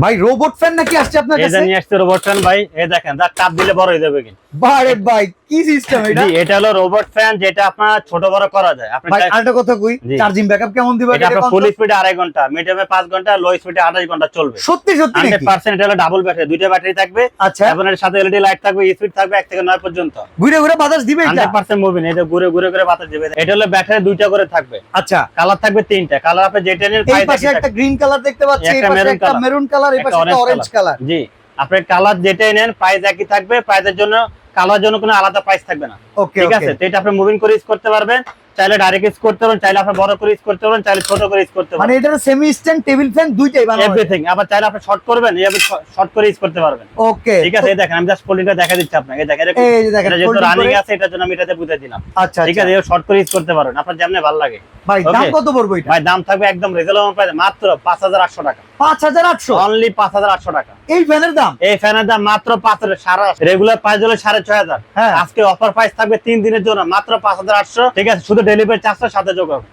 ভাই robot fan নাকি আসছে আপনার কাছে? এই যে নিয়ে আসছে রোবট ফ্যান ভাই, এই দেখেন যা চাপ দিলে বড় হয়ে যাবে কিন্তু। বারে ভাই কি সিস্টেম এটা? জি, এটা হলো রোবট ফ্যান, যেটা আপনার ছোট বড় করা যায়। আপনি ভাই আরেকটা কথা কই, জি। চার্জিং ব্যাকআপ কেমন দিবে এটা আপনার ফুল স্পিডে 2.5 ঘন্টা, মিডিয়ামে 5 ঘন্টা, লো স্পিডে 28 ঘন্টা চলবে। সত্যি সত্যি নাকি? 100% এটা হলো ডাবল ব্যাটারি, দুইটা ব্যাটারি থাকবে। আচ্ছা, এবং এর সাথে এলইডি লাইট থাকবে, স্পিড থাকবে 1 থেকে 9 পর্যন্ত। ঘুরে ঘুরে বাতাস দিবে এটা? 100% মুভিং, এটা ঘুরে ঘুরে করে বাতাস দিবে। এটা হলো ব্যাটারি দুইটা করে থাকবে। আচ্ছা, কালার থাকবে 3টা। কালার আপনি যেটা নেন এই পাশে একটা গ্রিন কালার দেখতে পাচ্ছি, এই একটা পাশে মেরুন একটা কালার, মেরুন কালার, এই একটা পাশে একটা অরেঞ্জ কালার। জি, আপনি কালার যেটাই নেন প্রাইস একই থাকবে। প্রাইসের জন্য কালার জন্য কোনো আলাদা প্রাইস থাকবে না। ওকে ঠিক ওকে, আছে, তো এটা আপনি মুভিং করে ইউজ করতে পারবেন, চাইলে ডাইরেক্ট ইউজ করতে পারবেন, চাইলে আপনি বড় করে ইউজ করতে পারবেন, চাইলে ছোট করে ইউজ করতে মানে পারবেন। এটা সেমি স্ট্যান্ড টেবিল ফ্যান দুইটাই বানানো আছে। এভরিথিং। আবার চাইলে আপনি শর্ট করবেন, এইভাবে শর্ট করে ইউজ করতে পারবেন। ওকে, ঠিক আছে, এই দেখেন আমি জাস্ট ফোল্ডিংটা দেখা দিচ্ছি আপনাকে। এই দেখেন, এই যে দেখেন এটা যেহেতু folding রানিং করে। আছে, এটার জন্য আমি এটাতে বুঝে দিলাম। আচ্ছা ঠিক আচ্ছা, আছে, শর্ট করে ইউজ করতে পারবেন, আপনার যেমন ভালো লাগে। ভাই দাম Okay. কত পড়বে এটা? ভাই দাম থাকবে একদম রিজনেবল প্রাইস, মাত্র 5800 টাকা। 5800? অনলি 5800 টাকা। এই ফ্যানের দাম? এই ফ্যানের দাম মাত্র 5000। সারা রেগুলার প্রাইস হলো 6500। হ্যাঁ। আজকে অফার প্রাইস থাকবে 3 দিনের জন্য মাত্র 5800। ঠিক আছে, শুধু ডেলিভারি চার্জটা সাথে যোগ হবে।